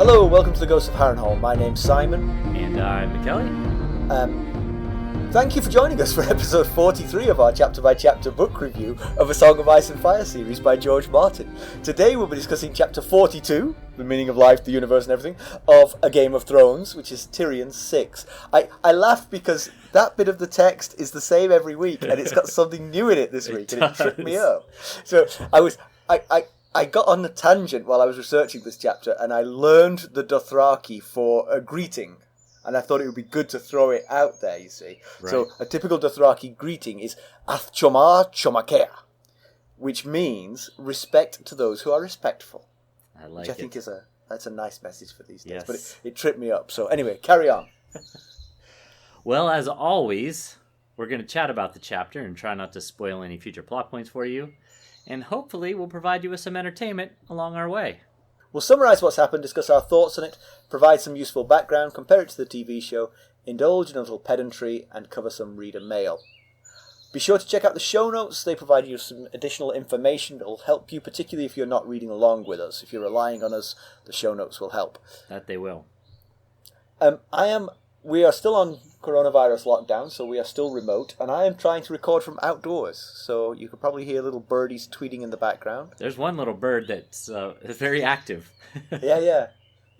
Hello, welcome to the Ghost of Harrenhal. My name's Simon. And I'm McKelly. Thank you for joining us for episode 43 of our chapter-by-chapter book review of A Song of Ice and Fire series by George Martin. Today we'll be discussing chapter 42, the meaning of life, the universe and everything, of A Game of Thrones, which is Tyrion 6. I laugh because that bit of the text is the same every week, and it's got something new in it this week, and it tripped me up. So I got on a tangent while I was researching this chapter, and I learned the Dothraki for a greeting. And I thought it would be good to throw it out there, you see. Right. So a typical Dothraki greeting is Ath Chomar Chomakea, which means respect to those who are respectful. I like which I think that's a nice message for these days. Yes. But it tripped me up. So anyway, carry on. Well, as always, we're going to chat about the chapter and try not to spoil any future plot points for you. And hopefully we'll provide you with some entertainment along our way. We'll summarise what's happened, discuss our thoughts on it, provide some useful background, compare it to the TV show, indulge in a little pedantry, and cover some reader mail. Be sure to check out the show notes. They provide you some additional information that will help you, particularly if you're not reading along with us. If you're relying on us, the show notes will help. That they will. We are still on coronavirus lockdown, so we are still remote, and I am trying to record from outdoors, so you could probably hear little birdies tweeting in the background. There's one little bird that's very active. Yeah.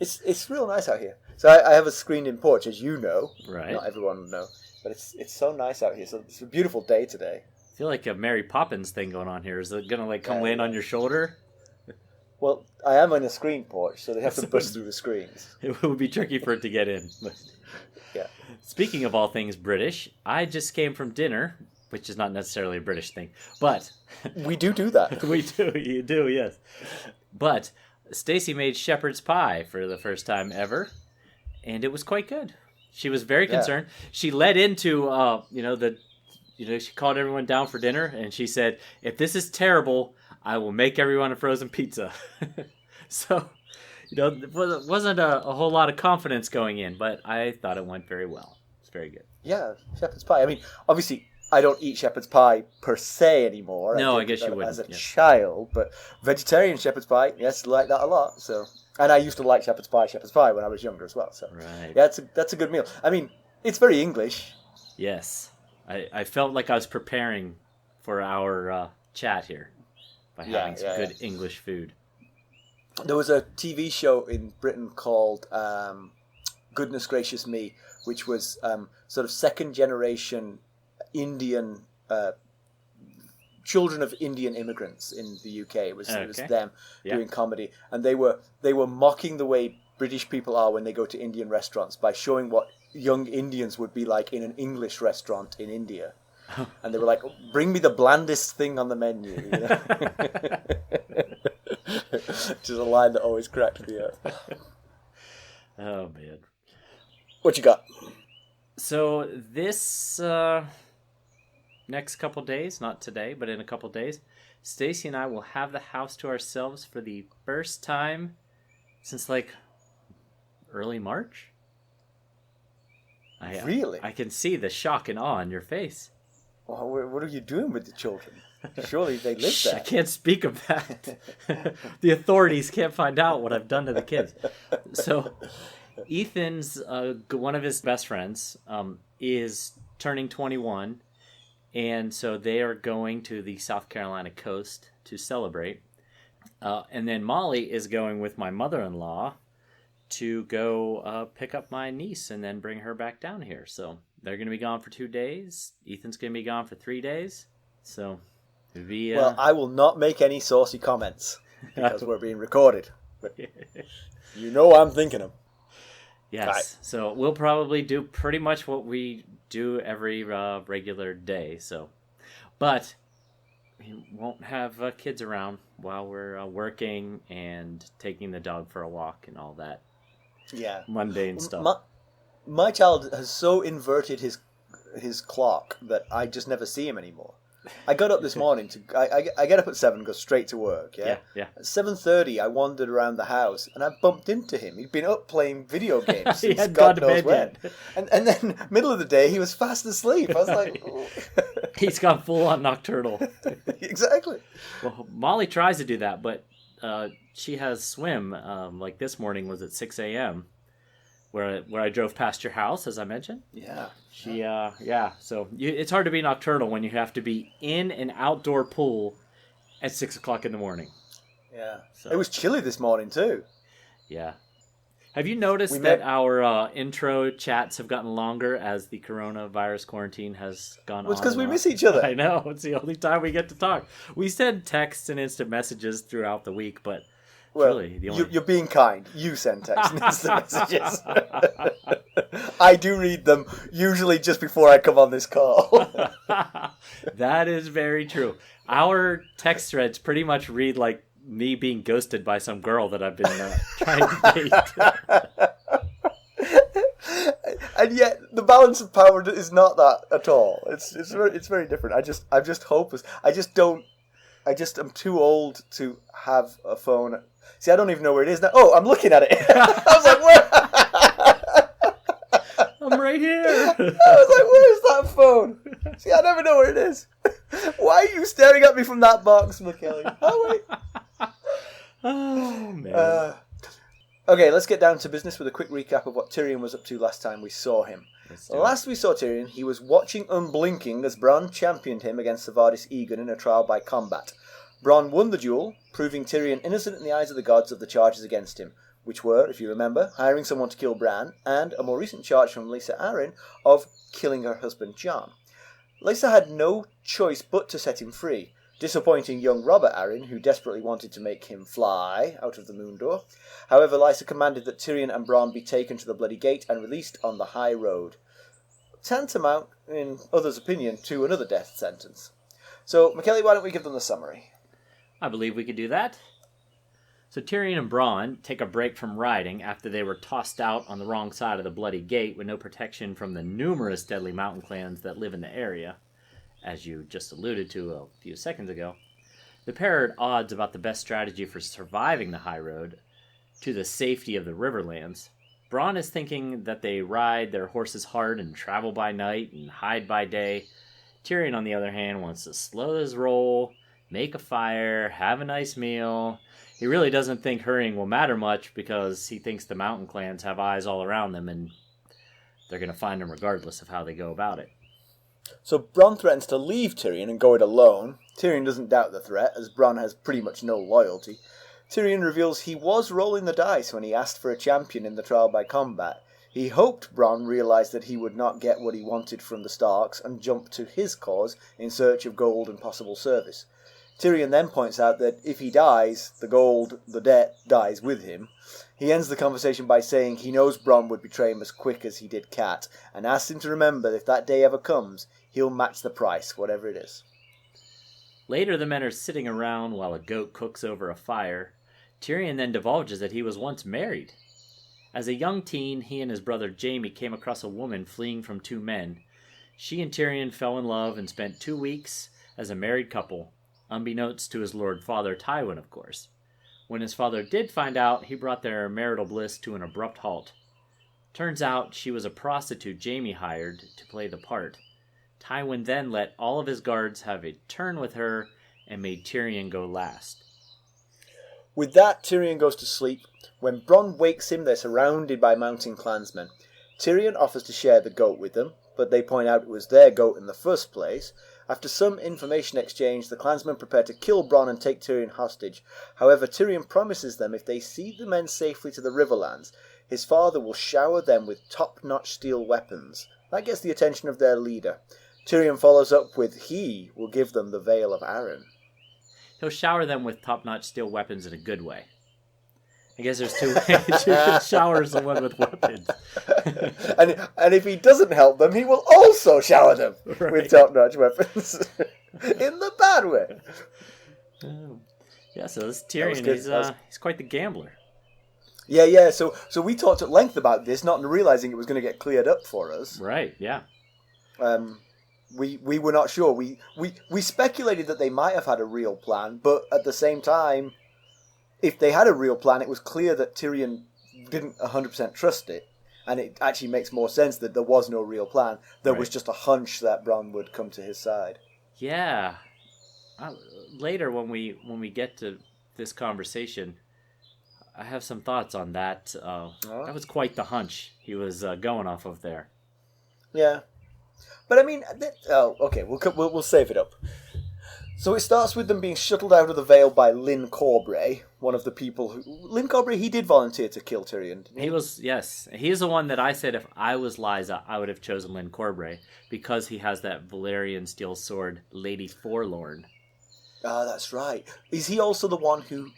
It's real nice out here. So I have a screened-in porch, as you know. Right. Not everyone will know, but it's so nice out here. So it's a beautiful day today. I feel like a Mary Poppins thing going on here. Is it going to come land on your shoulder? Well, I am on a screen porch, so they have to bust through the screens. It would be tricky for it to get in. Yeah. Speaking of all things British, I just came from dinner, which is not necessarily a British thing, but we do that. We do. You do, yes. But Stacy made shepherd's pie for the first time ever, and it was quite good. She was very concerned. She led into she called everyone down for dinner, and she said, "If this is terrible, I will make everyone a frozen pizza." So, it wasn't a whole lot of confidence going in, but I thought it went very well. It's very good. Yeah, shepherd's pie. I mean, obviously, I don't eat shepherd's pie per se anymore. No, I guess you wouldn't. As a child, but vegetarian shepherd's pie, yes, like that a lot. So, and I used to like shepherd's pie when I was younger as well. So, right. Yeah, that's a good meal. I mean, it's very English. Yes, I felt like I was preparing for our chat here by having some good English food. There was a TV show in Britain called Goodness Gracious Me, which was sort of second-generation Indian children of Indian immigrants in the UK. It was them doing comedy, and they were mocking the way British people are when they go to Indian restaurants by showing what young Indians would be like in an English restaurant in India. And they were like, "Bring me the blandest thing on the menu." You know? Which is a line that always cracked me up. Oh, man. What you got? So this next couple days, not today, but in a couple days, Stacy and I will have the house to ourselves for the first time since early March. Really? I can see the shock and awe on your face. Well, what are you doing with the children? Surely they live there. I can't speak of that. The authorities can't find out what I've done to the kids. So, Ethan's one of his best friends is turning 21, and so they are going to the South Carolina coast to celebrate. And then Molly is going with my mother-in-law to go pick up my niece and then bring her back down here. So they're going to be gone for 2 days. Ethan's going to be gone for 3 days. So it'll be... Well, I will not make any saucy comments because we're being recorded. But you know I'm thinking them. Yes. Right. So we'll probably do pretty much what we do every regular day. So, but we won't have kids around while we're working and taking the dog for a walk and all that. Yeah. Mundane stuff. My child has so inverted his clock that I just never see him anymore. I got up this morning I get up at 7 and go straight to work, yeah? Yeah. At 7:30 I wandered around the house and I bumped into him. He'd been up playing video games he since had God gone to knows bed when. And then middle of the day he was fast asleep. I was like... He's gone full on nocturnal. Exactly. Well, Molly tries to do that, but she has swim. Like this morning was at 6 a.m. where I drove past your house, as I mentioned. Yeah. So it's hard to be nocturnal when you have to be in an outdoor pool at 6 o'clock in the morning. Yeah. So, it was chilly this morning too. Yeah. Have you noticed that our intro chats have gotten longer as the coronavirus quarantine has gone on? Well, it's because we miss each other. I know. It's the only time we get to talk. We send texts and instant messages throughout the week, but really, you're being kind. You send text and instant messages. I do read them, usually just before I come on this call. That is very true. Our text threads pretty much read like me being ghosted by some girl that I've been trying to date. And yet, the balance of power is not that at all. It's very different. I'm just hopeless. I'm too old to have a phone. See, I don't even know where it is now. Oh, I'm looking at it. I was like, where? I'm right here. I was like, where is that phone? See, I never know where it is. Why are you staring at me from that box, McKelly? Oh, wait. Oh, man. Okay, let's get down to business with a quick recap of what Tyrion was up to last time we saw him. Last we saw Tyrion, he was watching unblinking as Bronn championed him against Savardis Egan in a trial by combat. Bronn won the duel, proving Tyrion innocent in the eyes of the gods of the charges against him, which were, if you remember, hiring someone to kill Bran, and a more recent charge from Lysa Arryn of killing her husband Jon. Lysa had no choice but to set him free, disappointing young Robert Arryn, who desperately wanted to make him fly out of the moon door. However, Lysa commanded that Tyrion and Bronn be taken to the Bloody Gate and released on the high road. Tantamount, in others' opinion, to another death sentence. So, McKelly, why don't we give them the summary? I believe we could do that. So Tyrion and Bronn take a break from riding after they were tossed out on the wrong side of the Bloody Gate with no protection from the numerous deadly mountain clans that live in the area, as you just alluded to a few seconds ago. The pair are at odds about the best strategy for surviving the high road to the safety of the Riverlands. Bronn is thinking that they ride their horses hard and travel by night and hide by day. Tyrion, on the other hand, wants to slow his roll, make a fire, have a nice meal. He really doesn't think hurrying will matter much because he thinks the mountain clans have eyes all around them and they're going to find him regardless of how they go about it. So Bronn threatens to leave Tyrion and go it alone. Tyrion doesn't doubt the threat, as Bronn has pretty much no loyalty. Tyrion reveals he was rolling the dice when he asked for a champion in the trial by combat. He hoped Bronn realised that he would not get what he wanted from the Starks and jumped to his cause in search of gold and possible service. Tyrion then points out that if he dies, the gold, the debt, dies with him. He ends the conversation by saying he knows Bronn would betray him as quick as he did Cat, and asks him to remember that if that day ever comes, he'll match the price, whatever it is. Later, the men are sitting around while a goat cooks over a fire. Tyrion then divulges that he was once married. As a young teen, he and his brother Jaime came across a woman fleeing from two men. She and Tyrion fell in love and spent 2 weeks as a married couple, unbeknownst to his lord father Tywin, of course. When his father did find out, he brought their marital bliss to an abrupt halt. Turns out she was a prostitute Jaime hired to play the part. Tywin then let all of his guards have a turn with her and made Tyrion go last. With that, Tyrion goes to sleep. When Bronn wakes him, they're surrounded by mountain clansmen. Tyrion offers to share the goat with them, but they point out it was their goat in the first place. After some information exchange, the clansmen prepare to kill Bronn and take Tyrion hostage. However, Tyrion promises them if they see the men safely to the Riverlands, his father will shower them with top-notch steel weapons. That gets the attention of their leader. Tyrion follows up with he will give them the Veil of Arryn. He'll shower them with top-notch steel weapons in a good way. I guess there's 2 ways you can shower someone with weapons. and if he doesn't help them, he will also shower them with top-notch weapons. In the bad way. Yeah, so this Tyrion, he's quite the gambler. Yeah, so we talked at length about this, not realising it was going to get cleared up for us. Right, yeah. We were not sure. We speculated that they might have had a real plan, but at the same time, if they had a real plan, it was clear that Tyrion didn't 100% trust it, and it actually makes more sense that there was no real plan. There was just a hunch that Bronn would come to his side. Yeah. Later, when we get to this conversation, I have some thoughts on that. That was quite the hunch he was going off of there. Yeah. But I mean, okay, we'll save it up. So it starts with them being shuttled out of the Vale by Lyn Corbray, one of the people who... Lyn Corbray, he did volunteer to kill Tyrion, didn't he? He was, yes. He's the one that I said if I was Lysa, I would have chosen Lyn Corbray, because he has that Valyrian steel sword, Lady Forlorn. Ah, that's right. Is he also the one who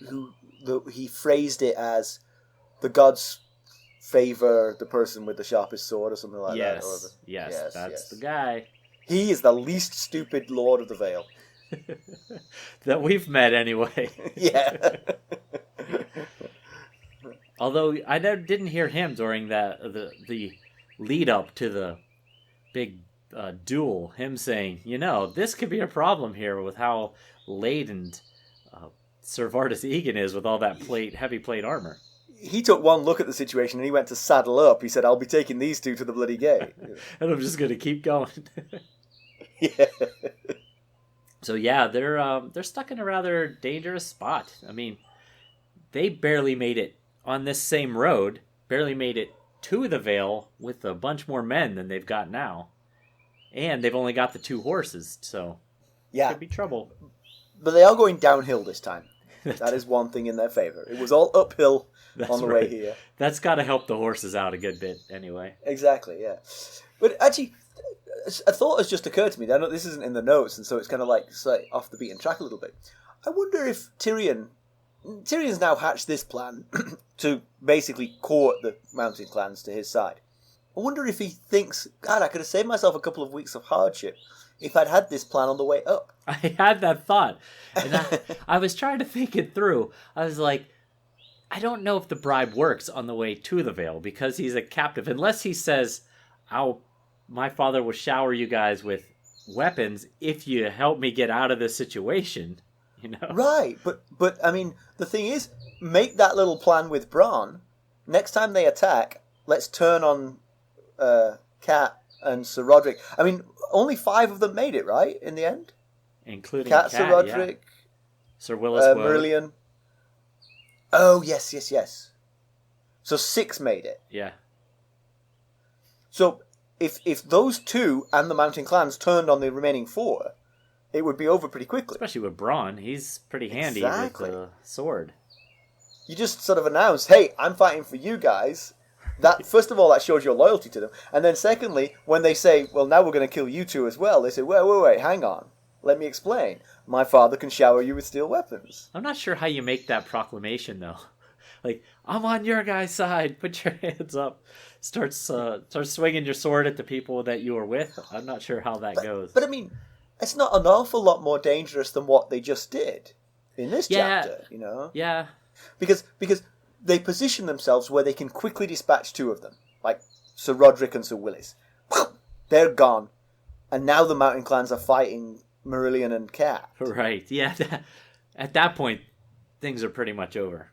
he phrased it as the gods favor the person with the sharpest sword or something like that? Yes, that's the guy. He is the least stupid Lord of the Vale. That we've met anyway. Yeah. Although I didn't hear him during the lead up to the big duel. Him saying, this could be a problem here with how laden Ser Vardis Egan is with all that heavy plate armor. He took one look at the situation and he went to saddle up. He said, "I'll be taking these two to the bloody gate." And I'm just going to keep going. Yeah. So yeah, they're stuck in a rather dangerous spot. I mean, they barely made it on this same road, barely made it to the Vale with a bunch more men than they've got now. And they've only got the 2 horses, so yeah, could be trouble. But they are going downhill this time. That is one thing in their favour. It was all uphill on the way here. That's got to help the horses out a good bit anyway. Exactly, yeah. But actually, a thought has just occurred to me. I know this isn't in the notes, and so it's kind of like off the beaten track a little bit. I wonder if Tyrion's now hatched this plan to basically court the mountain clans to his side. I wonder if he thinks, God, I could have saved myself a couple of weeks of hardship if I'd had this plan on the way up. I had that thought, and I was trying to think it through. I was like, I don't know if the bribe works on the way to the Vale, because he's a captive. Unless he says, my father will shower you guys with weapons if you help me get out of this situation. Right, but I mean, the thing is, make that little plan with Bronn. Next time they attack, let's turn on Cat and Sir Roderick. I mean, only 5 of them made it, right, in the end? Including Cat, Sir Roderick, Sir Willis Marillion. Oh, yes. So 6 made it. Yeah. So if those 2 and the mountain clans turned on the remaining 4, it would be over pretty quickly. Especially with Bronn. He's pretty handy with the sword. You just sort of announce, hey, I'm fighting for you guys. That first of all, that shows your loyalty to them. And then secondly, when they say, well, now we're going to kill you 2 as well, they say, wait, hang on. Let me explain. My father can shower you with steel weapons. I'm not sure how you make that proclamation, though. Like, I'm on your guy's side. Put your hands up. Start swinging your sword at the people that you were with. I'm not sure how that goes. But I mean, it's not an awful lot more dangerous than what they just did in this chapter, Yeah. Because they position themselves where they can quickly dispatch 2 of them, like Sir Roderick and Sir Willis. They're gone, and now the mountain clans are fighting Marillion and Cat. Right. Yeah. At that point, things are pretty much over.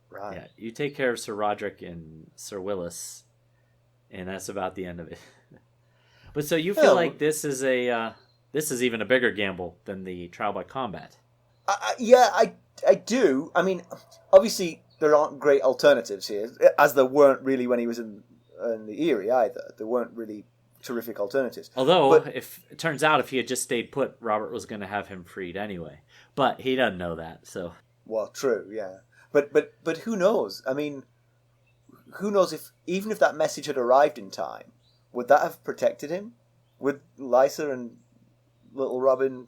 Right. Yeah. You take care of Sir Roderick and Sir Willis, and that's about the end of it. But so you feel like this is even a bigger gamble than the trial by combat? I do. I mean, obviously there aren't great alternatives here, as there weren't really when he was in the Eyrie either. There weren't really terrific alternatives. Although, if it turns out if he had just stayed put, Robert was going to have him freed anyway. But he doesn't know that, so. Well, true, yeah. But who knows? I mean, who knows even if that message had arrived in time, would that have protected him? Would Lysa and little Robert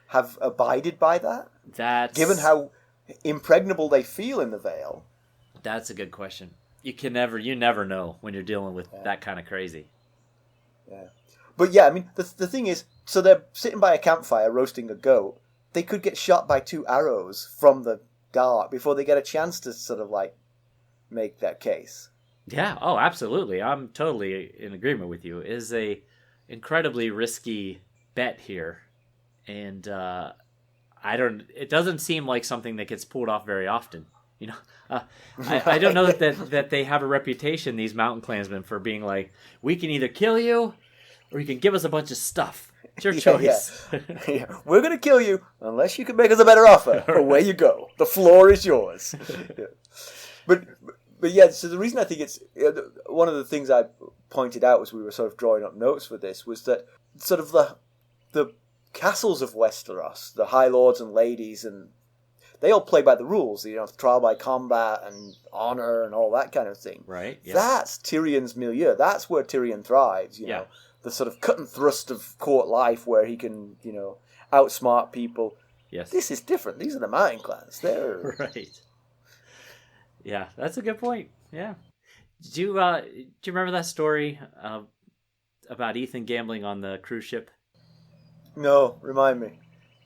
have abided by that? Given how impregnable they feel in the Vale. That's a good question. You never know when you're dealing with that kind of crazy. Yeah. But yeah, I mean, the thing is, so they're sitting by a campfire roasting a goat. They could get shot by 2 arrows from the dark before they get a chance to sort of like make that case. Yeah, oh, absolutely. I'm totally in agreement with you. It is a incredibly risky bet here. And it doesn't seem like something that gets pulled off very often. I don't know that they have a reputation, these mountain clansmen, for being like, we can either kill you or you can give us a bunch of stuff. It's your choice. Yeah. We're going to kill you unless you can make us a better offer. But away you go. The floor is yours. Yeah. But yeah, so the reason I think it's... one of the things I pointed out as we were sort of drawing up notes for this was that sort of the castles of Westeros, the High Lords and Ladies, and they all play by the rules, trial by combat and honor and all that kind of thing. Right. Yeah. That's Tyrion's milieu. That's where Tyrion thrives, you know. The sort of cut and thrust of court life where he can, outsmart people. Yes. This is different. These are the Mountain Clans. They're... Right. Yeah, that's a good point. Yeah. Do you remember that story about Ethan gambling on the cruise ship? No, remind me.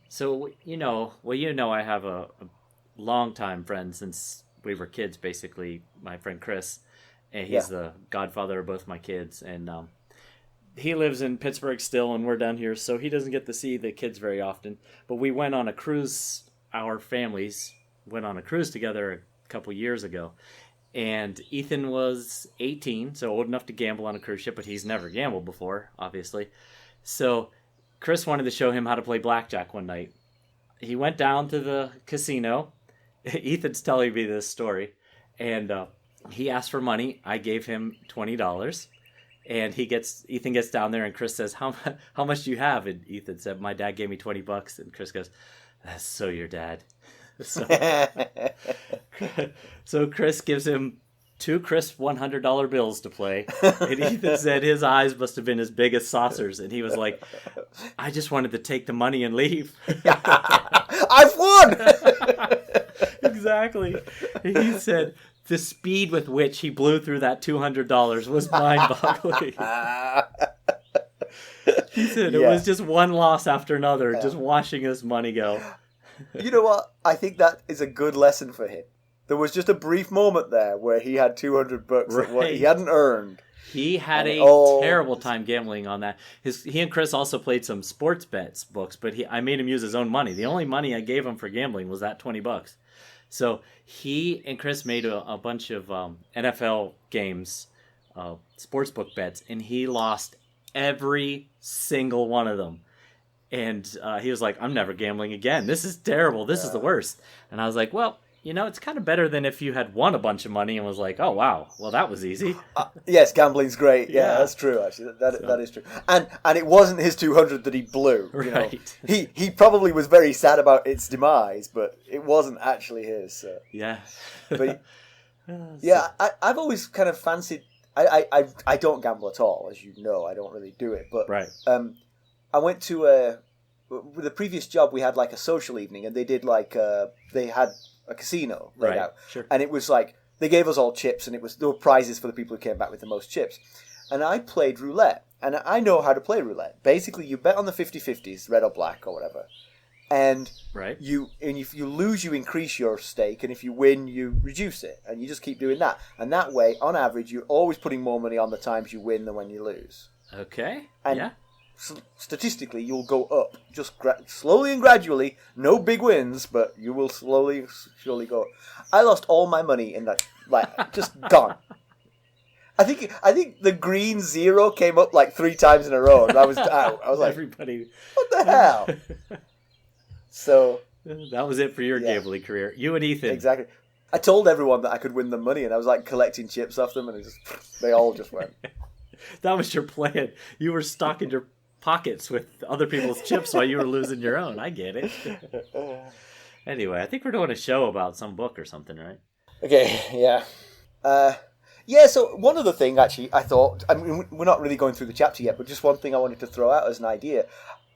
So, I have a longtime friend since we were kids, basically, my friend Chris. And he's the godfather of both my kids. And he lives in Pittsburgh still, and we're down here, so he doesn't get to see the kids very often. But we went on a cruise, our families went on a cruise together a couple years ago. And Ethan was 18, so old enough to gamble on a cruise ship, but he's never gambled before, obviously. So Chris wanted to show him how to play blackjack one night. He went down to the casino. Ethan's telling me this story. And he asked for money. I gave him $20. And Ethan gets down there, and Chris says, how much do you have? And Ethan said, my dad gave me $20. And Chris goes, that's so your dad. So Chris gives him 2 crisp $100 bills to play. And Ethan said his eyes must have been as big as saucers. And he was like, I just wanted to take the money and leave. I've won! Exactly. He said the speed with which he blew through that $200 was mind-boggling. He said it was just one loss after another, just watching his money go. You know what? I think that is a good lesson for him. There was just a brief moment there where he had $200 that he hadn't earned. He had a terrible time gambling on that. He and Chris also played some sports books, but I made him use his own money. The only money I gave him for gambling was that $20. So he and Chris made a bunch of NFL games, sportsbook bets, and he lost every single one of them. And he was like, I'm never gambling again. This is terrible. This is the worst. And I was like, well, it's kind of better than if you had won a bunch of money and was like, oh, wow, well, that was easy. Yes, gambling's great. Yeah, that's true, actually. That is true. And it wasn't his $200 that he blew. Right. He probably was very sad about its demise, but it wasn't actually his. So. Yeah. But yeah, I've always kind of fancied... I don't gamble at all, as you know. I don't really do it. But right. I went to with the previous job, we had like a social evening, and they did they had a casino laid out. Sure. And it was like, they gave us all chips, and there were prizes for the people who came back with the most chips. And I played roulette, and I know how to play roulette. Basically, you bet on the 50-50s, red or black or whatever. And if you lose, you increase your stake, and if you win, you reduce it. And you just keep doing that. And that way, on average, you're always putting more money on the times you win than when you lose. Okay. And statistically, you'll go up just slowly and gradually. No big wins, but you will surely go up. I lost all my money in that, just gone. I think the green 0 came up 3 times in a row, and I was out. I was like, everybody, what the hell? So that was it for your gambling career. You and Ethan. Exactly. I told everyone that I could win them money, and I was collecting chips off them, and they all just went. That was your plan. You were stocking your pockets with other people's chips while you were losing your own. I get it. Anyway, I think we're doing a show about some book or something, right? Okay, yeah. So one other thing, actually, I thought, we're not really going through the chapter yet, but just one thing I wanted to throw out as an idea.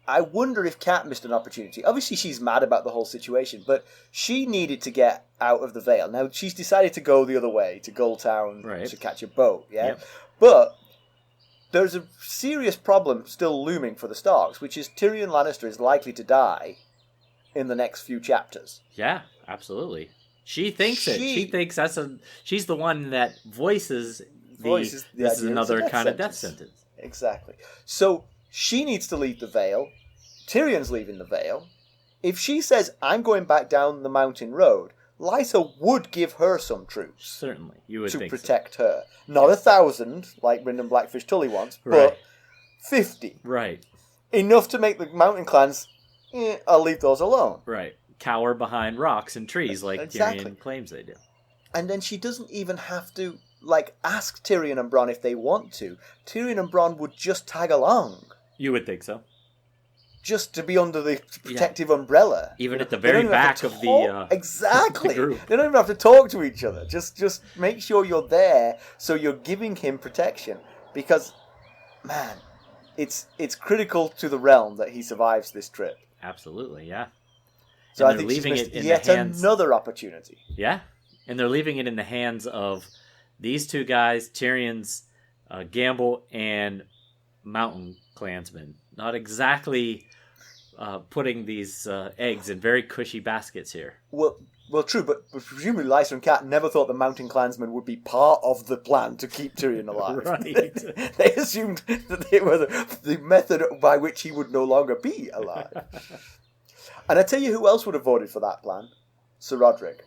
I wonder if Kat missed an opportunity. Obviously, she's mad about the whole situation, but she needed to get out of the Vale. Now, she's decided to go the other way, to Gulltown, to catch a boat, yeah? Yep. But there's a serious problem still looming for the Starks, which is Tyrion Lannister is likely to die in the next few chapters. Yeah, absolutely. She thinks it. She thinks she's the one that voices this is another kind of death sentence. Exactly. So she needs to leave the Vale. Tyrion's leaving the Vale. If she says, I'm going back down the mountain road, Lysa would give her some troops. Certainly. You would to think protect her. Not 1,000, like Brynden Blackfish Tully wants, but 50. Right. Enough to make the mountain clans, I'll leave those alone. Right. Cower behind rocks and trees like Exactly. Tyrion claims they do. And then she doesn't even have to, ask Tyrion and Bronn if they want to. Tyrion and Bronn would just tag along. You would think so. Just to be under the protective umbrella. Even at the very back of the exactly. the group. They don't even have to talk to each other. Just make sure you're there so you're giving him protection. Because, man, it's critical to the realm that he survives this trip. Absolutely, yeah. So and I think leaving she's it missed in yet the hands... another opportunity. Yeah, and they're leaving it in the hands of these two guys, Tyrion's Gamble and Mountain Clansmen. Not exactly putting these eggs in very cushy baskets here. Well, true, but presumably Lysa and Cat never thought the Mountain Clansmen would be part of the plan to keep Tyrion alive. Right. They assumed that they were the method by which he would no longer be alive. And I tell you who else would have voted for that plan? Sir Roderick.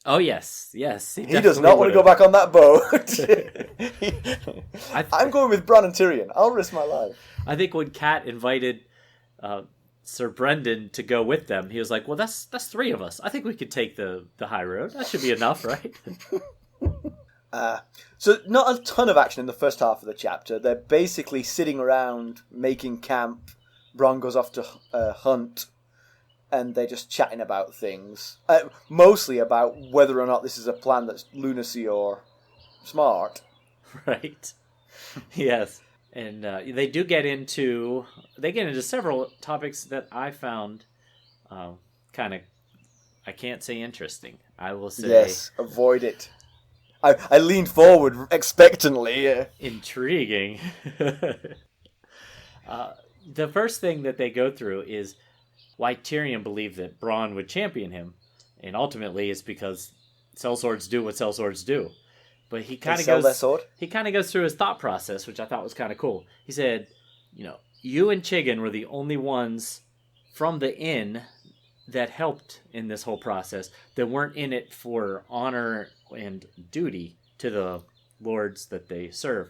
Oh, yes. He does not want to go back on that boat. I'm going with Bronn and Tyrion. I'll risk my life. I think when Cat invited Sir Brendan to go with them, he was like, well, that's three of us. I think we could take the high road. That should be enough, right? So not a ton of action in the first half of the chapter. They're basically sitting around making camp. Bronn goes off to hunt. And they're just chatting about things. Mostly about whether or not this is a plan that's lunacy or smart. Right. Yes. And they get into several topics that I found kind of, I can't say interesting. I will say... Yes, avoid it. I leaned forward expectantly. Intriguing. The first thing that they go through is why Tyrion believed that Bronn would champion him. And ultimately it's because sellswords do what sellswords do. But he kind of goes through his thought process, which I thought was kind of cool. He said, you and Chiggin were the only ones from the inn that helped in this whole process, that weren't in it for honor and duty to the lords that they serve.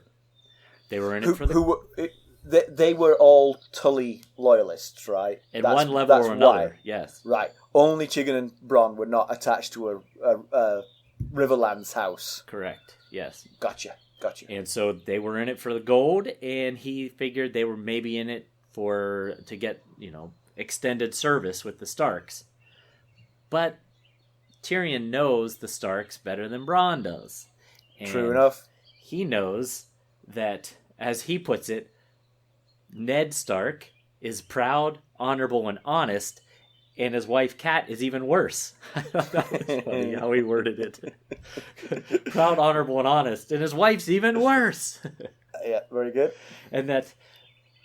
They were in it for the... They were all Tully loyalists, right? At one level or another, yes. Right. Only Chiggin and Bronn were not attached to a Riverlands house. Correct, yes. Gotcha. And so they were in it for the gold, and he figured they were maybe in it to get, extended service with the Starks. But Tyrion knows the Starks better than Bronn does. And true enough. He knows that, as he puts it, Ned Stark is proud, honorable, and honest, and his wife Cat is even worse. I thought that was funny how he worded it. Proud, honorable, and honest, and his wife's even worse. Yeah, very good. And that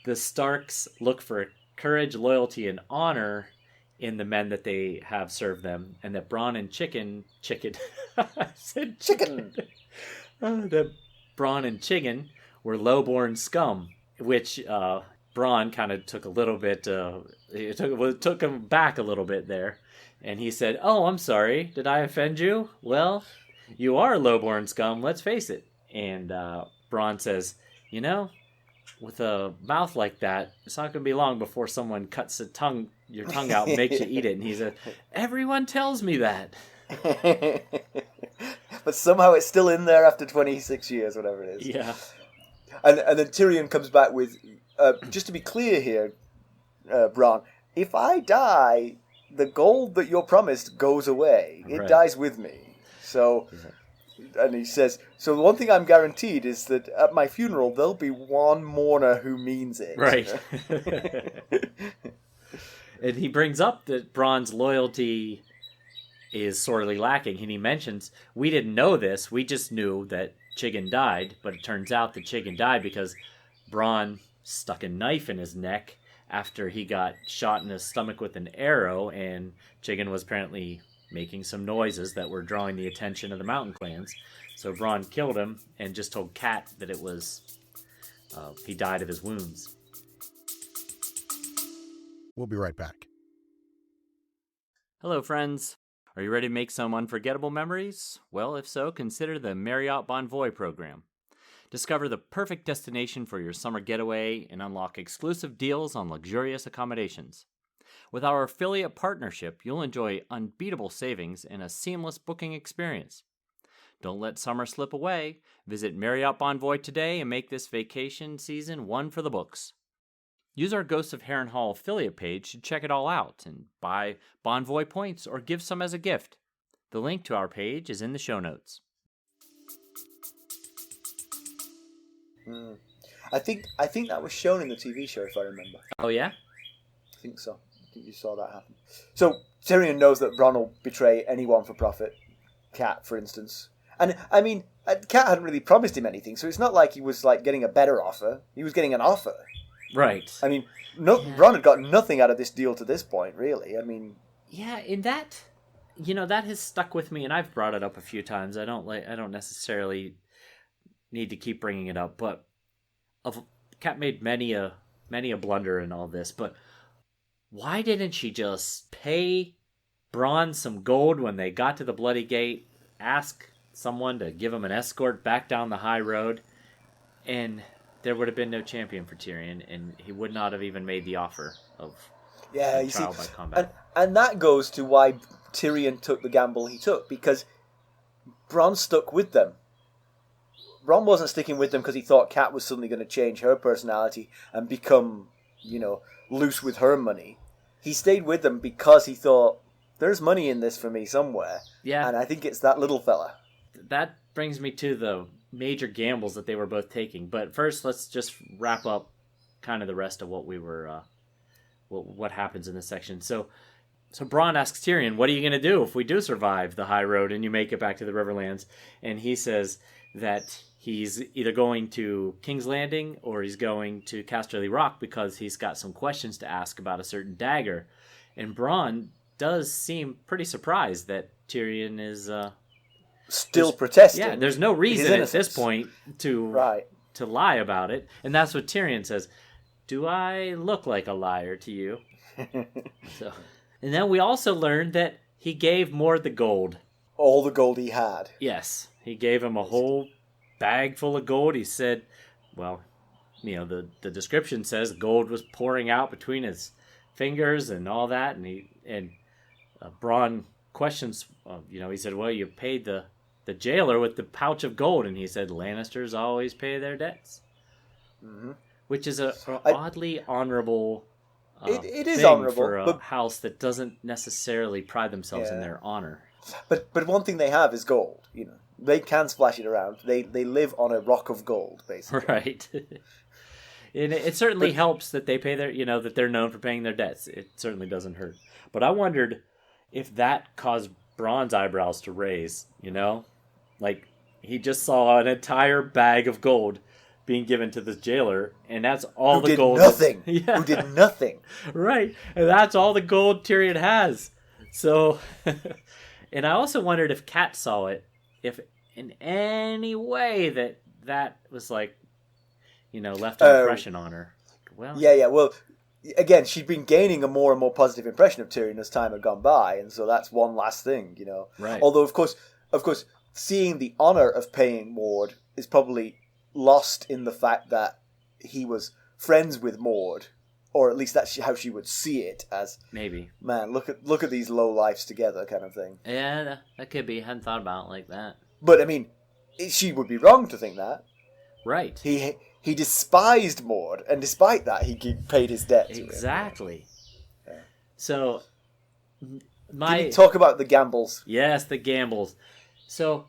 the Starks look for courage, loyalty, and honor in the men that they have served them, and that Bronn and Chicken, I said chicken. That Bronn and Chicken were low-born scum. Which Bronn kind of took a little bit, took him back a little bit there. And he said, oh, I'm sorry, did I offend you? Well, you are low-born scum, let's face it. And Bronn says, with a mouth like that, it's not going to be long before someone cuts your tongue out and makes you eat it. And he said, everyone tells me that. But somehow it's still in there after 26 years, whatever it is. Yeah. And then Tyrion comes back with, just to be clear here, Bronn, if I die, the gold that you're promised goes away. It right. dies with me. So, and he says, so the one thing I'm guaranteed is that at my funeral, there'll be one mourner who means it. Right. And he brings up that Bronn's loyalty is sorely lacking. And he mentions, we didn't know this, we just knew that Chiggin died, but it turns out that Chiggin died because Bronn stuck a knife in his neck after he got shot in his stomach with an arrow, and Chiggin was apparently making some noises that were drawing the attention of the mountain clans. So Bronn killed him and just told Cat that it was he died of his wounds. We'll be right back. Hello, friends. Are you ready to make some unforgettable memories? Well, if so, consider the Marriott Bonvoy program. Discover the perfect destination for your summer getaway and unlock exclusive deals on luxurious accommodations. With our affiliate partnership, you'll enjoy unbeatable savings and a seamless booking experience. Don't let summer slip away. Visit Marriott Bonvoy today and make this vacation season one for the books. Use our Ghosts of Harrenhal affiliate page to check it all out and buy Bonvoy points or give some as a gift. The link to our page is in the show notes. I think that was shown in the TV show, if I remember. Oh, yeah? I think so. I think you saw that happen. So Tyrion knows that Bronn will betray anyone for profit. Cat, for instance. And, I mean, Cat hadn't really promised him anything, so it's not like he was, like, getting a better offer. He was getting an offer. Right. I mean, Bronn had got nothing out of this deal to this point, really. I mean... Yeah, in that... that has stuck with me, and I've brought it up a few times. I don't necessarily need to keep bringing it up, but Cat made many a blunder in all this, but why didn't she just pay Bronn some gold when they got to the Bloody Gate, ask someone to give him an escort back down the high road, and there would have been no champion for Tyrion, and he would not have even made the offer of trial by combat. And that goes to why Tyrion took the gamble he took, because Bronn stuck with them. Bronn wasn't sticking with them because he thought Cat was suddenly going to change her personality and become, loose with her money. He stayed with them because he thought, there's money in this for me somewhere. Yeah. And I think it's that little fella. That brings me to the major gambles that they were both taking. But first, let's just wrap up kind of the rest of what we were, what happens in this section. So Bronn asks Tyrion, what are you going to do if we do survive the high road and you make it back to the Riverlands? And he says that he's either going to King's Landing or he's going to Casterly Rock because he's got some questions to ask about a certain dagger. And Bronn does seem pretty surprised that Tyrion is... still protesting. Yeah, there's no reason at this point to lie about it. And that's what Tyrion says. Do I look like a liar to you? And then we also learned that he gave Mord the gold. All the gold he had. Yes, he gave him a whole bag full of gold. He said, well, the description says gold was pouring out between his fingers and all that. And Bronn questions, he said, well, you paid the jailer with the pouch of gold. And he said, Lannisters always pay their debts. Mm-hmm. Which is an oddly honorable... It is honourable for a house that doesn't necessarily pride themselves in their honour. But one thing they have is gold. They can splash it around. They live on a rock of gold, basically. Right. And it certainly helps that they pay their, that they're known for paying their debts. It certainly doesn't hurt. But I wondered if that caused Bronn's eyebrows to raise. Like he just saw an entire bag of gold being given to this jailer, and that's all the gold. Who did nothing. Right. And that's all the gold Tyrion has. So, and I also wondered if Cat saw it, if in any way that was like, left an impression on her. Well, yeah. Well, again, she'd been gaining a more and more positive impression of Tyrion as time had gone by, and so that's one last thing, Right. Although, of course, seeing the honor of paying Mord is probably lost in the fact that he was friends with Mord, or at least that's how she would see it, as maybe, man, look at these low lives together kind of thing. Yeah, that could be. I hadn't thought about it like that. But I mean, she would be wrong to think that. Right. He despised Mord, and despite that, he paid his debt. Exactly. To him. Yeah. So, Can you talk about the gambles? Yes, the gambles. So,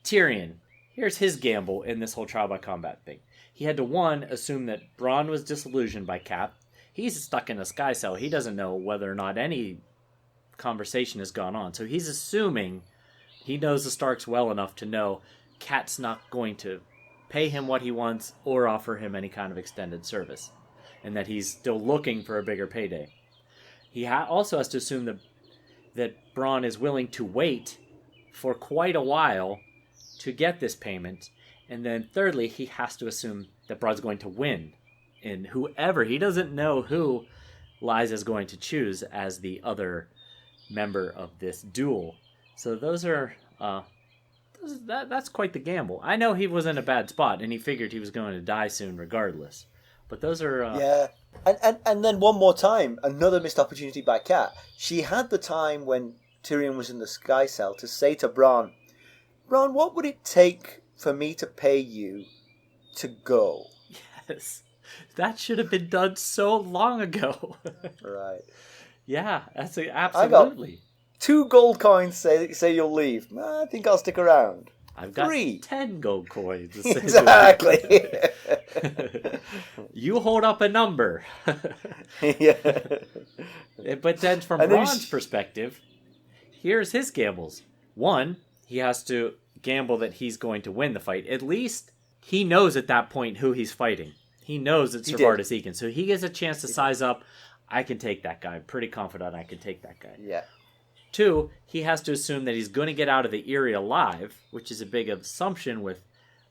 Tyrion. Here's his gamble in this whole trial by combat thing. He had to, one, assume that Bronn was disillusioned by Cap. He's stuck in a sky cell. He doesn't know whether or not any conversation has gone on. So he's assuming he knows the Starks well enough to know Cat's not going to pay him what he wants or offer him any kind of extended service. And that he's still looking for a bigger payday. He also has to assume that Bronn is willing to wait for quite a while to get this payment. And then thirdly, he has to assume that Bronn's going to win. And he doesn't know who Lysa's going to choose as the other member of this duel. So those are that's quite the gamble. I know he was in a bad spot, and he figured he was going to die soon regardless. But those are... Yeah. And then one more time, another missed opportunity by Kat. She had the time when Tyrion was in the Sky Cell to say to Bronn, Bronn, what would it take for me to pay you to go? Yes. That should have been done so long ago. Right. Yeah, absolutely. I got 2 gold coins say you'll leave. I think I'll stick around. I've got 3. 10 gold coins. Exactly. You hold up a number. Yeah. But then from Bronn's perspective, here's his gambles. 1, he has to gamble that he's going to win the fight. At least he knows at that point who he's fighting. He knows it's Servardus Egan. So he gets a chance to size up. I can take that guy. I'm pretty confident I can take that guy. Yeah. 2, he has to assume that he's going to get out of the Eyrie alive, which is a big assumption with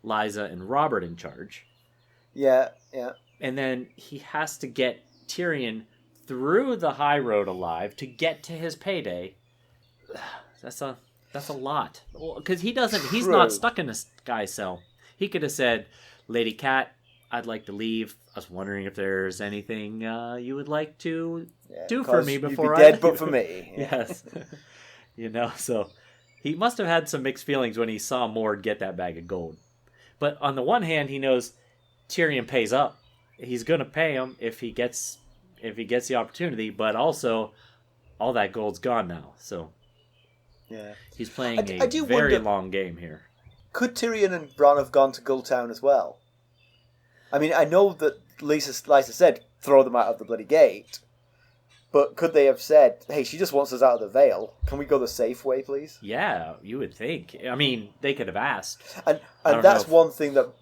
Lysa and Robert in charge. Yeah, yeah. And then he has to get Tyrion through the high road alive to get to his payday. That's a lot. Because he's not stuck in a Sky Cell. He could have said, Lady Cat, I'd like to leave. I was wondering if there's anything you would like to do for me before you'd be dead, but for me. Yes. So he must have had some mixed feelings when he saw Mord get that bag of gold. But on the one hand, he knows Tyrion pays up. He's going to pay him if he gets the opportunity, but also all that gold's gone now. So yeah, he's playing a very long game here. Could Tyrion and Bronn have gone to Gulltown as well? I mean, I know that Lysa said, throw them out of the bloody gate. But could they have said, hey, she just wants us out of the Vale. Can we go the safe way, please? Yeah, you would think. I mean, they could have asked. And that's one thing that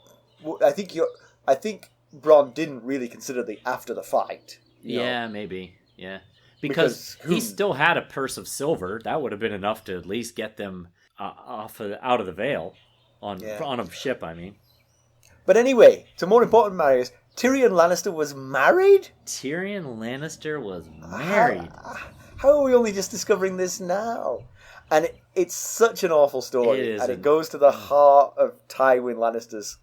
I think Bronn didn't really consider after the fight. Yeah, maybe. Yeah. Because he still had a purse of silver. That would have been enough to at least get them out of the Vale. On a ship, I mean. But anyway, the more important matter is, Tyrion Lannister was married? Tyrion Lannister was married. How are we only just discovering this now? And it's such an awful story. It goes to the heart of Tywin Lannister's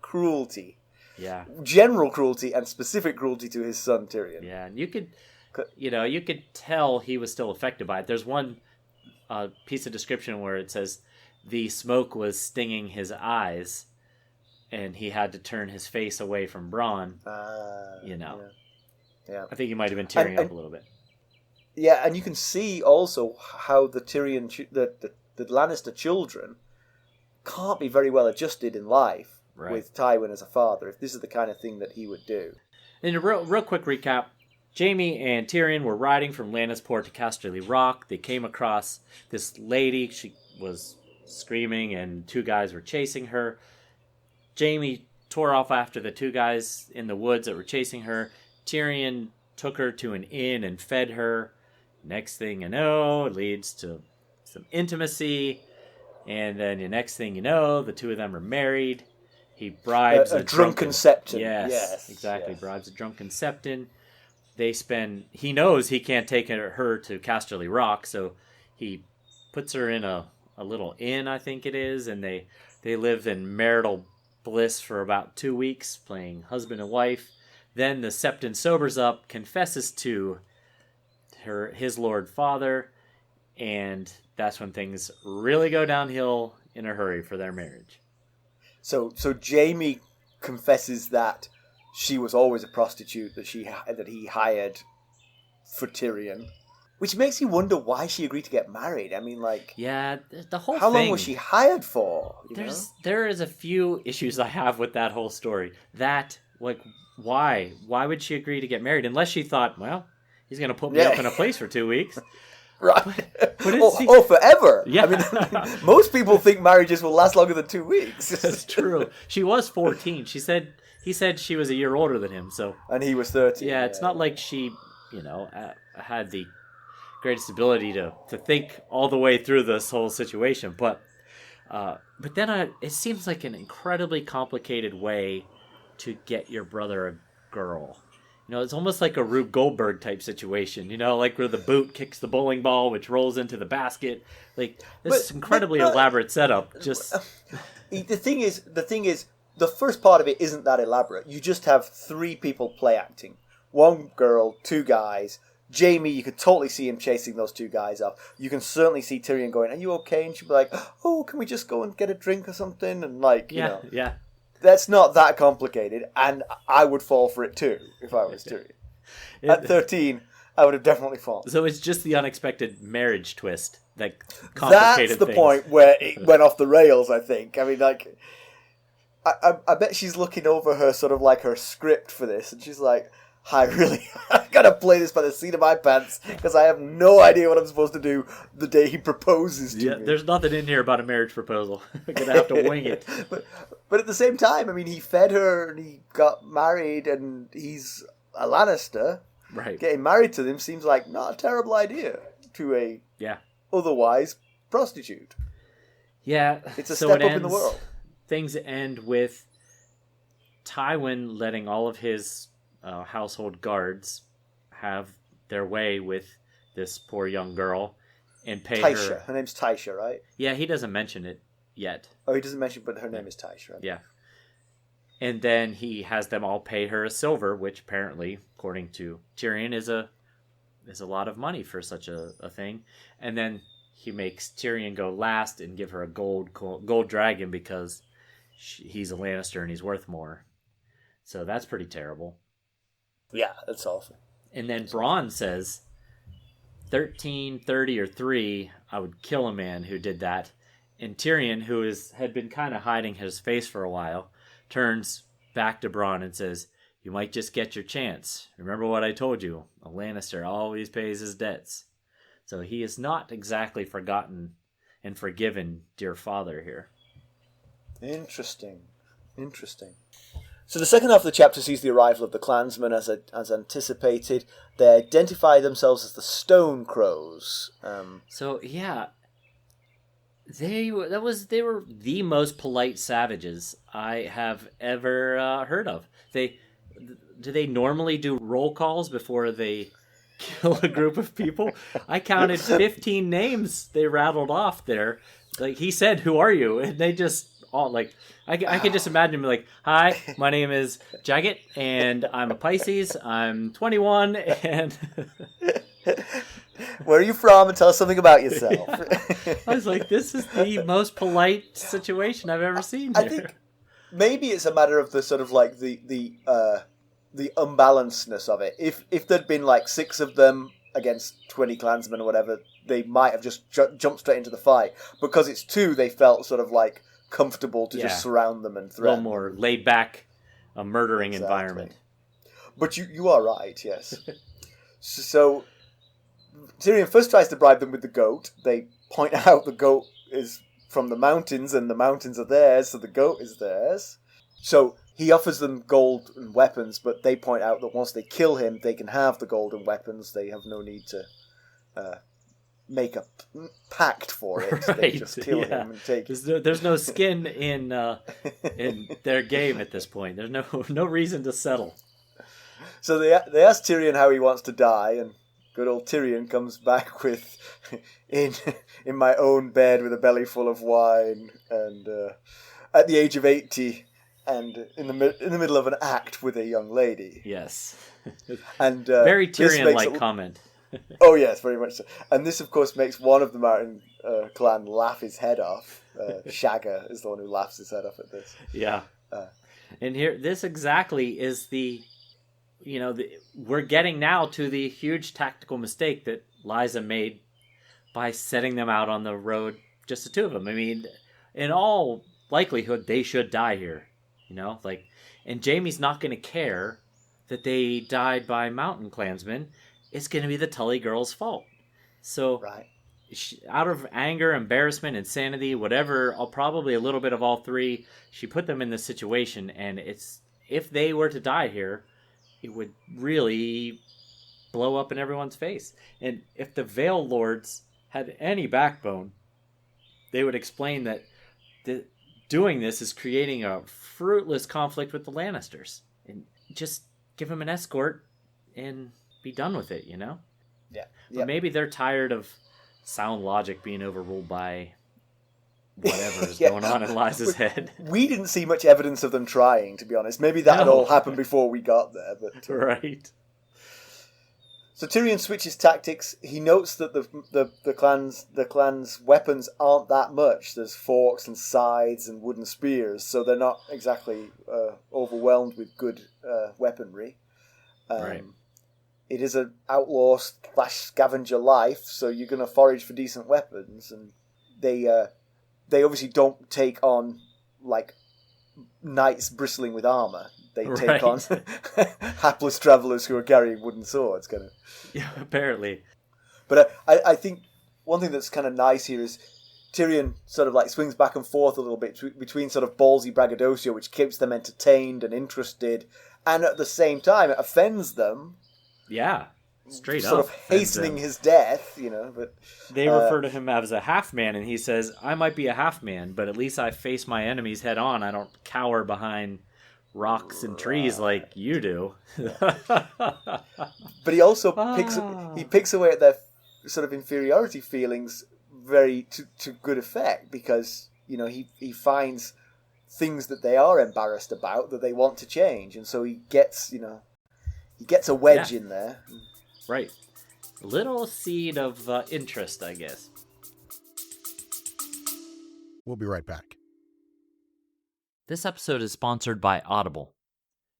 cruelty. Yeah. General cruelty and specific cruelty to his son Tyrion. Yeah, and you could tell he was still affected by it. There's one piece of description where it says the smoke was stinging his eyes. And he had to turn his face away from Bronn. Yeah. I think he might have been tearing up a little bit. Yeah, and you can see also how the Lannister children can't be very well adjusted in life with Tywin as a father, if this is the kind of thing that he would do. In a real quick recap, Jaime and Tyrion were riding from Lannisport to Casterly Rock. They came across this lady. She was screaming, and 2 guys were chasing her. Jaime tore off after the 2 guys in the woods that were chasing her. Tyrion took her to an inn and fed her. Next thing you know, it leads to some intimacy. And then the next thing you know, the 2 of them are married. He bribes a drunken septon. Yes, exactly. Yes. Bribes a drunken septon. He knows he can't take her to Casterly Rock, so he puts her in a little inn, I think it is, and they live in marital bliss for about 2 weeks, playing husband and wife. Then the septon sobers up, confesses to his lord father, and that's when things really go downhill in a hurry for their marriage. So Jaime confesses that she was always a prostitute that he hired for Tyrion, which makes you wonder why she agreed to get married. I mean, the whole how long was she hired for? There is a few issues I have with that whole story. Why would she agree to get married unless she thought, well, he's going to put me up in a place for 2 weeks. Right. Or forever. Yeah. I mean, most people think marriages will last longer than 2 weeks. That's true. She was 14. He said she was a year older than him. And he was 13. Yeah, it's not like she, had the greatest ability to think all the way through this whole situation. But then it seems like an incredibly complicated way to get your brother a girl. It's almost like a Rube Goldberg type situation, like where the boot kicks the bowling ball, which rolls into the basket. Like, this incredibly elaborate setup. Just the thing is, the first part of it isn't that elaborate. You just have 3 people play acting. 1 girl, 2 guys. Jaime, you could totally see him chasing those 2 guys off. You can certainly see Tyrion going, "Are you okay?" And she'd be like, "Oh, can we just go and get a drink or something?" And yeah. That's not that complicated, and I would fall for it too if I was Tyrion. At 13, I would have definitely fallen. So it's just the unexpected marriage twist that complicated That's the things. point where it went off the rails, I think. I mean, like, I bet she's looking over her sort of like her script for this, and she's like, I've got to play this by the seat of my pants because I have no idea what I'm supposed to do the day he proposes to me. There's nothing in here about a marriage proposal. I'm going to have to wing it. But at the same time, I mean, he fed her and he got married and he's a Lannister. Right. Getting married to them seems like not a terrible idea to a otherwise prostitute. Yeah. It's a step up in the world. Things end with Tywin letting all of his household guards have their way with this poor young girl and pay her. Her name's Tysha, right? Yeah, he doesn't mention it yet. Oh, he doesn't mention, but her name is Tysha. Right? Yeah. And then he has them all pay her a silver, which apparently, according to Tyrion, is a lot of money for such a thing. And then he makes Tyrion go last and give her a gold dragon because he's a Lannister and he's worth more. So that's pretty terrible. Yeah, that's awful. And then Bronn says, 13, 30, or 3, I would kill a man who did that. And Tyrion, who had been kind of hiding his face for a while, turns back to Bronn and says, "You might just get your chance. Remember what I told you. A Lannister always pays his debts." So he is not exactly forgotten and forgiven dear father here. Interesting. So the second half of the chapter sees the arrival of the clansmen as anticipated. They identify themselves as the Stone Crows. They were the most polite savages I have ever heard of. Do they normally do roll calls before they kill a group of people? I counted 15 names they rattled off there. Like, he said, "Who are you?" And they just all like, I could just imagine him like, "Hi, my name is Jagged, and I'm a Pisces. I'm 21, and where are you from? And tell us something about yourself." Yeah. I was like, this is the most polite situation I've ever seen here. I think maybe it's a matter of the sort of like the unbalancedness of it. If there'd been like 6 of them against 20 clansmen or whatever, they might have just jumped straight into the fight. Because it's 2, they felt sort of like comfortable to just surround them and threaten. A little more laid back, a murdering environment. But you are right, yes. So Tyrion first tries to bribe them with the goat. They point out the goat is from the mountains and the mountains are theirs, so the goat is theirs. So he offers them gold and weapons, but they point out that once they kill him, they can have the gold and weapons. They have no need to make a pact for it. Right, they just kill him and take it. There's no skin in their game at this point. There's no reason to settle. So they ask Tyrion how he wants to die, and good old Tyrion comes back with, in my own bed with a belly full of wine, and at the age of 80, and in the middle of an act with a young lady. Yes, and very Tyrion-like comment. Oh yes, very much so. And this, of course, makes one of the Martin clan laugh his head off. Shagger is the one who laughs his head off at this. Yeah, and here, this exactly is we're getting now to the huge tactical mistake that Lysa made by setting them out on the road, just the 2 of them. I mean, in all likelihood, they should die here, and Jaime's not going to care that they died by mountain clansmen. It's going to be the Tully girl's fault. So, right. Out of anger, embarrassment, insanity, whatever, probably a little bit of all 3, she put them in this situation, and if they were to die here, it would really blow up in everyone's face. And if the Vale Lords had any backbone, they would explain that doing this is creating a fruitless conflict with the Lannisters. And just give them an escort, and be done with it, Yeah. But maybe they're tired of sound logic being overruled by whatever is going on in Lysa's head. We didn't see much evidence of them trying, to be honest. Maybe that had all happened before we got there. But Right. So Tyrion switches tactics. He notes that the clan's weapons aren't that much. There's forks and scythes and wooden spears, so they're not exactly overwhelmed with good weaponry. Right. It is an outlaw / scavenger life, so you're going to forage for decent weapons, and they obviously don't take on like knights bristling with armor. They take on hapless travellers who are carrying wooden swords, kind of. Yeah, apparently. But I think one thing that's kind of nice here is Tyrion sort of like swings back and forth a little bit between sort of ballsy braggadocio, which keeps them entertained and interested, and at the same time it offends them. Yeah, straight sort up. Sort of hastening his death, But they refer to him as a half-man, and he says, I might be a half-man, but at least I face my enemies head on. I don't cower behind rocks and trees like you do. But he also picks away at their sort of inferiority feelings very to good effect, because he finds things that they are embarrassed about that they want to change, and so he gets a wedge in there. Right. Little seed of interest, I guess. We'll be right back. This episode is sponsored by Audible.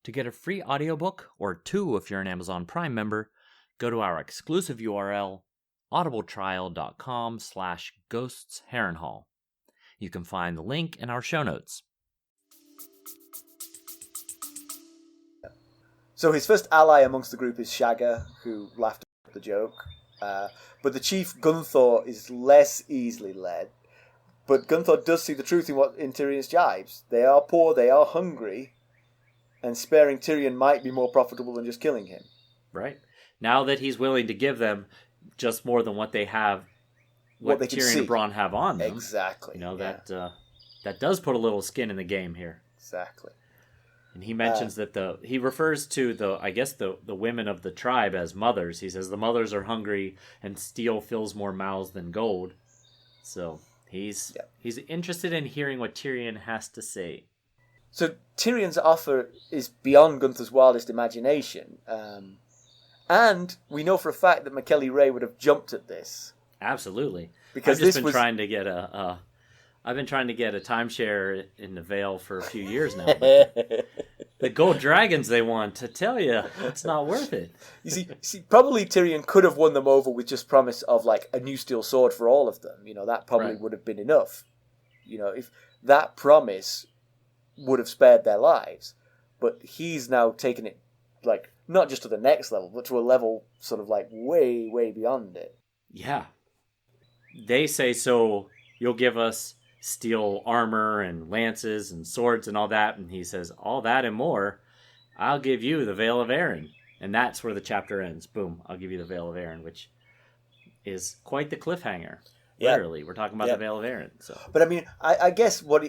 To get a free audiobook, or 2 if you're an Amazon Prime member, go to our exclusive URL, audibletrial.com/ghostsharrenhal. You can find the link in our show notes. So his first ally amongst the group is Shagga, who laughed at the joke. But the chief Gunthor is less easily led. But Gunthor does see the truth in Tyrion's jibes. They are poor, they are hungry, and sparing Tyrion might be more profitable than just killing him. Right. Now that he's willing to give them just more than what they have, what they can Tyrion see. and Bronn have on them. Exactly. That does put a little skin in the game here. Exactly. And he mentions that he refers to the women of the tribe as mothers. He says the mothers are hungry and steel fills more mouths than gold. So he's interested in hearing what Tyrion has to say. So Tyrion's offer is beyond Gunthor's wildest imagination. And we know for a fact that McKelly Ray would have jumped at this. Absolutely. Because I've been trying to get a timeshare in the Vale for a few years now. But the gold dragons they want, I tell you, it's not worth it. You see, probably Tyrion could have won them over with just promise of like a new steel sword for all of them. That probably would have been enough. If that promise would have spared their lives. But he's now taken it like not just to the next level, but to a level sort of like way, way beyond it. Yeah. They say, so you'll give us steel armor and lances and swords and all that, and he says, all that and more, I'll give you the Veil of Arryn. And that's where the chapter ends. Boom, I'll give you the Veil of Arryn, which is quite the cliffhanger. Literally, we're talking about the Veil of Arryn. So. But I mean, I guess what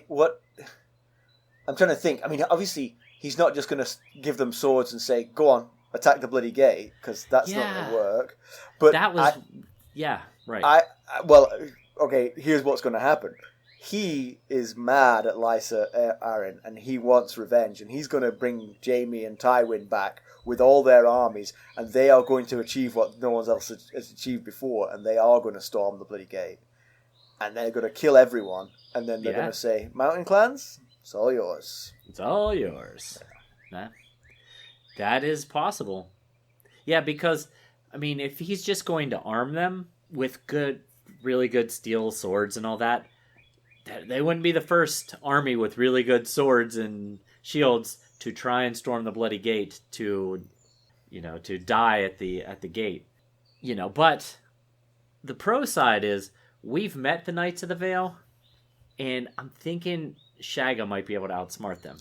I'm trying to think. I mean, obviously, he's not just going to give them swords and say, go on, attack the bloody gate, because that's not going to work. But that was, right. Well, okay, here's what's going to happen. He is mad at Lysa Arryn, and he wants revenge, and he's going to bring Jaime and Tywin back with all their armies, and they are going to achieve what no one else has achieved before, and they are going to storm the bloody gate. And they're going to kill everyone, and then they're going to say, Mountain Clans, it's all yours. It's all yours. That is possible. Yeah, because, I mean, if he's just going to arm them with really good steel swords and all that, they wouldn't be the first army with really good swords and shields to try and storm the bloody gate to die at the gate. But the pro side is we've met the Knights of the Vale, and I'm thinking Shagga might be able to outsmart them.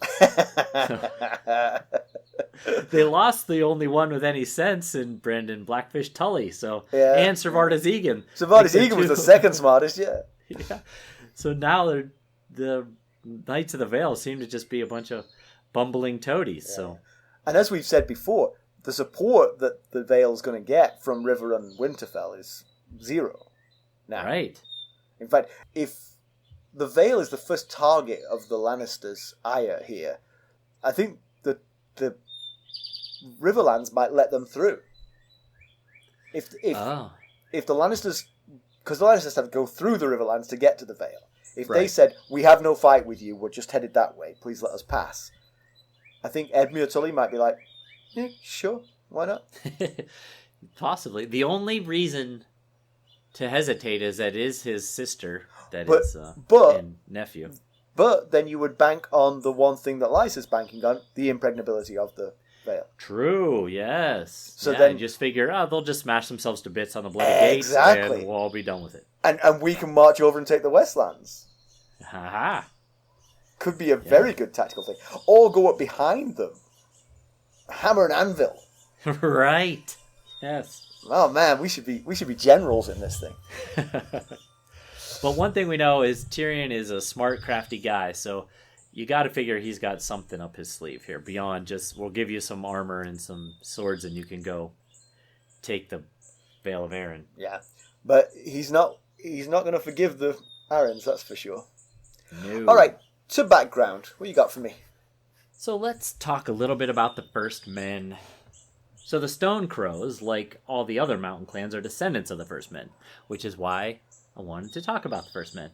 They lost the only one with any sense in Brandon Blackfish Tully, and Servardus Egan. Servardus Egan was the second smartest, yeah. So now the Knights of the Vale seem to just be a bunch of bumbling toadies. Yeah. So, and as we've said before, the support that the Vale's going to get from River and Winterfell is zero now. Right. In fact, if the Vale is the first target of the Lannisters' ire here, I think the Riverlands might let them through. If the Lannisters, because the Lannisters have to go through the Riverlands to get to the Vale. If they said, we have no fight with you, we're just headed that way, please let us pass, I think Edmure Tully might be like, yeah, sure, why not? Possibly. The only reason to hesitate is that it is his sister, and nephew. But then you would bank on the one thing that Lysa's banking on, the impregnability of the Vale. True, yes. So then you just figure, they'll just smash themselves to bits on the bloody gates, and we'll all be done with it. And we can march over and take the Westlands. Ha-ha. Could be a very good tactical thing. Or go up behind them. Hammer and anvil. Right. Yes. Oh man, we should be generals in this thing. But one thing we know is Tyrion is a smart, crafty guy, so you got to figure he's got something up his sleeve here beyond just, we'll give you some armor and some swords and you can go take the Vale of Arryn. Yeah, but he's not going to forgive the Arryns, that's for sure. No. All right, to background, what you got for me? So let's talk a little bit about the First Men. So the Stone Crows, like all the other mountain clans, are descendants of the First Men, which is why I wanted to talk about the First Men.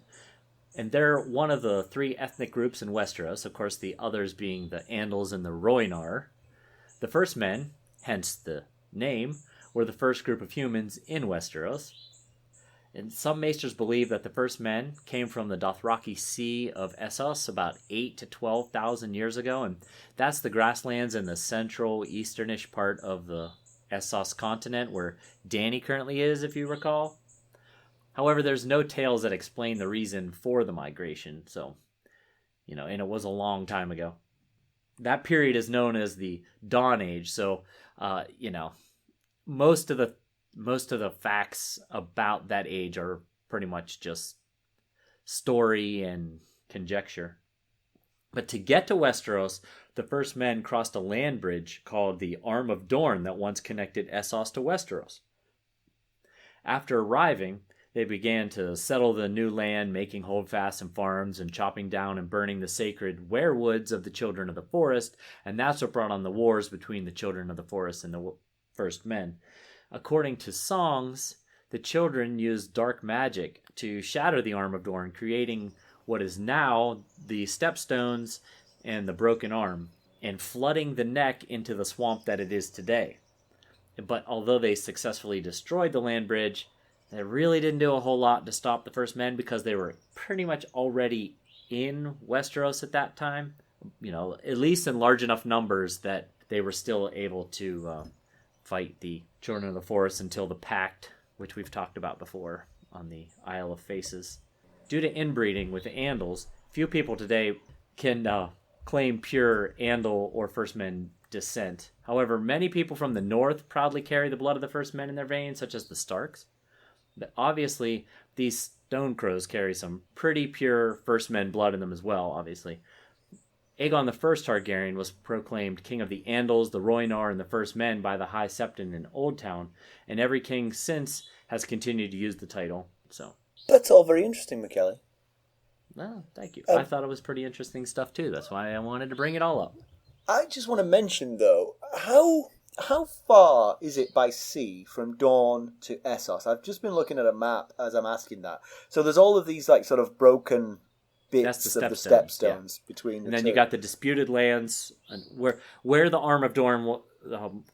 And they're one of the three ethnic groups in Westeros, of course the others being the Andals and the Rhoynar. The First Men, hence the name, were the first group of humans in Westeros. And some maesters believe that the First Men came from the Dothraki Sea of Essos about 8 to 12,000 years ago, and that's the grasslands in the central easternish part of the Essos continent where Dany currently is, if you recall. However, there's no tales that explain the reason for the migration, so, and it was a long time ago. That period is known as the Dawn Age, so, most of the facts about that age are pretty much just story and conjecture. But to get to Westeros, the First Men crossed a land bridge called the Arm of Dorne that once connected Essos to Westeros. After arriving, they began to settle the new land, making holdfasts and farms and chopping down and burning the sacred werewoods of the Children of the Forest, and that's what brought on the wars between the Children of the Forest and the First Men. According to songs, the children used dark magic to shatter the Arm of Dorne, creating what is now the Stepstones and the Broken Arm, and flooding the neck into the swamp that it is today. But although they successfully destroyed the land bridge, they really didn't do a whole lot to stop the First Men because they were pretty much already in Westeros at that time, at least in large enough numbers that they were still able to fight the Children of the Forest until the Pact, which we've talked about before on the Isle of Faces. Due to inbreeding with the Andals, few people today can claim pure Andal or First Men descent. However, many people from the north proudly carry the blood of the First Men in their veins, such as the Starks. But obviously, these Stone Crows carry some pretty pure First Men blood in them as well, obviously. Aegon the First Targaryen was proclaimed king of the Andals, the Rhoynar, and the First Men by the High Septon in Old Town, and every king since has continued to use the title. So that's all very interesting, McKelly. Well, thank you. I thought it was pretty interesting stuff too. That's why I wanted to bring it all up. I just want to mention though, how far is it by sea from Dorne to Essos? I've just been looking at a map as I'm asking that. So there's all of these sort of broken bits of the stepstones between the and then two. You got the disputed lands, and where the Arm of Dorne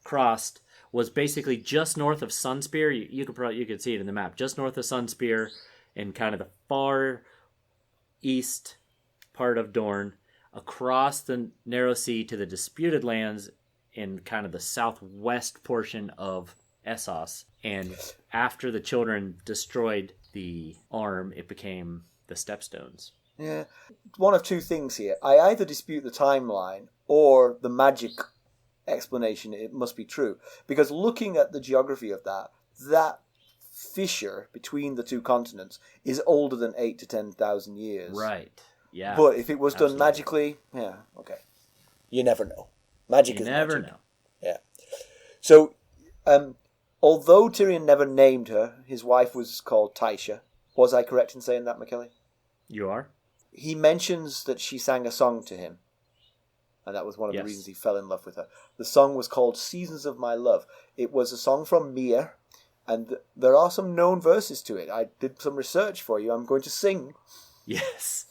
crossed was basically just north of Sunspear. You could see it in the map, just north of Sunspear, in kind of the far east part of Dorne, across the Narrow Sea to the disputed lands in kind of the southwest portion of Essos. And after the children destroyed the Arm, it became the Stepstones. Yeah. One of two things here. I either dispute the timeline or the magic explanation, it must be true. Because looking at the geography of that fissure between the two continents is older than 8 to 10,000 years. Right. Yeah. But if it was done magically, yeah, okay. You never know. Magic is magic. You never know. Yeah. So, although Tyrion never named her, his wife was called Tysha. Was I correct in saying that, McKelly? You are? He mentions that she sang a song to him. And that was one of the Yes. reasons he fell in love with her. The song was called Seasons of My Love. It was a song from Mia, and there are some known verses to it. I did some research for you. I'm going to sing. Yes.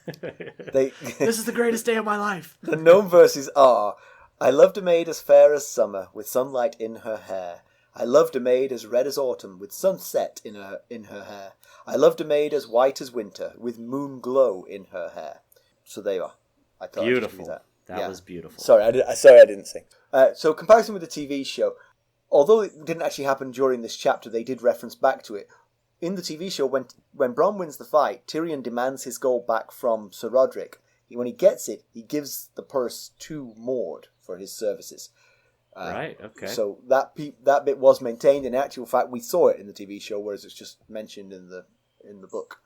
This is the greatest day of my life. The known verses are, I loved a maid as fair as summer, with sunlight in her hair. I loved a maid as red as autumn, with sunset in her hair. I loved a maid as white as winter, with moon glow in her hair. So there you are. I thought Beautiful. That That was beautiful. Sorry, I didn't sing. So comparison with the TV show, although it didn't actually happen during this chapter, they did reference back to it. In the TV show, when Bronn wins the fight, Tyrion demands his gold back from Sir Roderick. When he gets it, he gives the purse to Maud for his services. Right, okay. So that bit was maintained. In actual fact, we saw it in the TV show, whereas it's just mentioned in the book.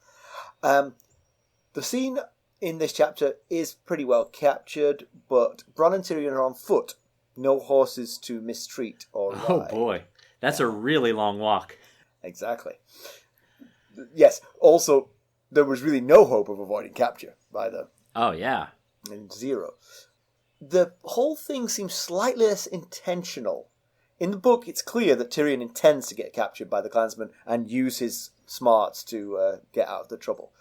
The scene in this chapter is pretty well captured, but Bronn and Tyrion are on foot. No horses to mistreat or ride. Oh boy, that's a really long walk. Exactly. Yes, also, there was really no hope of avoiding capture by them. Oh yeah. And zero. The whole thing seems slightly less intentional. In the book, it's clear that Tyrion intends to get captured by the clansmen and use his smarts to get out of the trouble.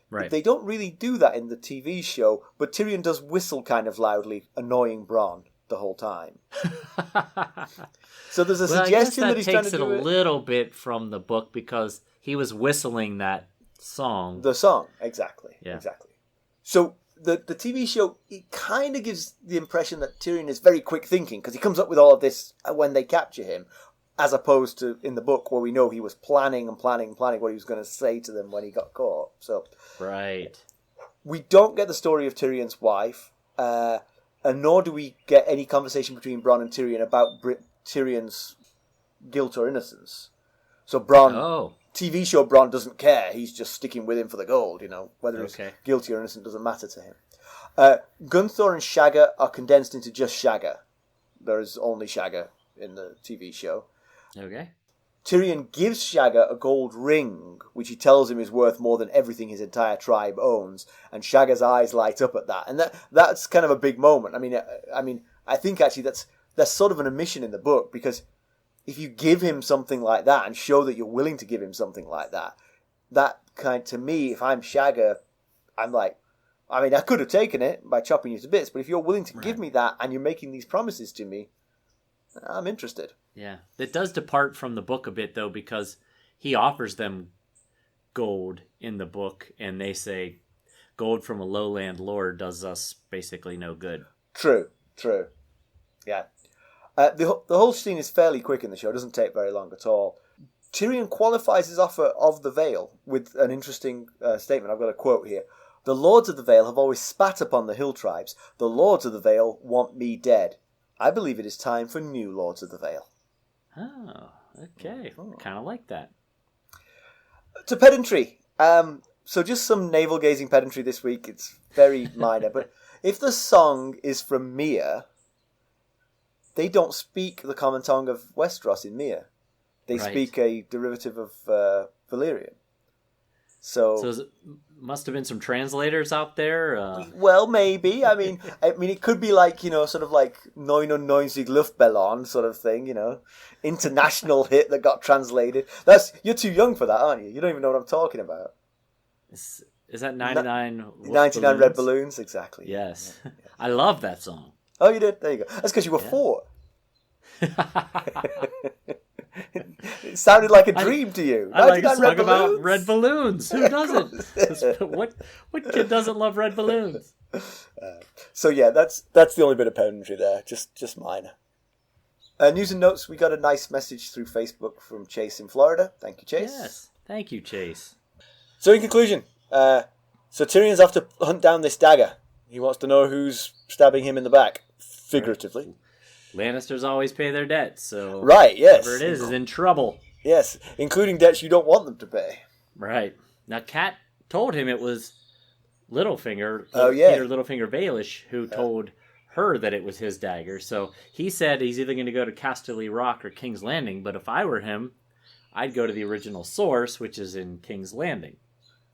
Right. They don't really do that in the TV show, but Tyrion does whistle kind of loudly, annoying Bronn the whole time. So there's a suggestion that he's trying to do it. Takes it a little bit from the book because he was whistling that song. The song, exactly. Yeah. Exactly. So the TV show, it kind of gives the impression that Tyrion is very quick thinking because he comes up with all of this when they capture him, as opposed to in the book where we know he was planning what he was going to say to them when he got caught. So right. We don't get the story of Tyrion's wife, and nor do we get any conversation between Bronn and Tyrion about Tyrion's guilt or innocence. So Bronn, TV show Bronn doesn't care. He's just sticking with him for the gold, whether he's guilty or innocent doesn't matter to him. Gunthor and Shagga are condensed into just Shagga. There is only Shagga in the TV show. Okay. Tyrion gives Shagga a gold ring, which he tells him is worth more than everything his entire tribe owns, and Shagga's eyes light up at that, and that's kind of a big moment. I mean, I think actually that's sort of an omission in the book, because if you give him something like that and show that you're willing to give him something like that, that kind to me, if I'm Shagga, I'm like, I could have taken it by chopping you to bits, but if you're willing to give me that and you're making these promises to me, I'm interested. Yeah. It does depart from the book a bit, though, because he offers them gold in the book, and they say gold from a lowland lord does us basically no good. True. Yeah. The whole scene is fairly quick in the show. It doesn't take very long at all. Tyrion qualifies his offer of the Vale with an interesting statement. I've got a quote here. The lords of the Vale have always spat upon the hill tribes. The lords of the Vale want me dead. I believe it is time for new lords of the Vale. Oh, okay. Kind of like that. To pedantry. So just some navel-gazing pedantry this week. It's very minor. But if the song is from Mia, they don't speak the common tongue of Westeros in Mia. They speak a derivative of Valyrian. So must have been some translators out there. Well, maybe. I mean, it could be like sort of like 99 Luftballon sort of thing. International hit that got translated. You're too young for that, aren't you? You don't even know what I'm talking about. Is that 99? 99 Red Balloons, exactly. Yes, yeah. I love that song. Oh, you did? There you go. That's because you were 4. It sounded like a dream to you. I like a song about red balloons. Who doesn't? What kid doesn't love red balloons? So yeah, that's the only bit of pedantry there. Just minor. News and notes. We got a nice message through Facebook from Chase in Florida. Thank you, Chase. Yes, thank you, Chase. So in conclusion, so Tyrion's off to hunt down this dagger. He wants to know who's stabbing him in the back, figuratively. Lannisters always pay their debts, so right, yes, whoever it is in trouble. Yes, including debts you don't want them to pay. Right. Now, Kat told him it was Littlefinger, Peter Littlefinger Baelish, who told her that it was his dagger. So he said he's either going to go to Casterly Rock or King's Landing, but if I were him, I'd go to the original source, which is in King's Landing.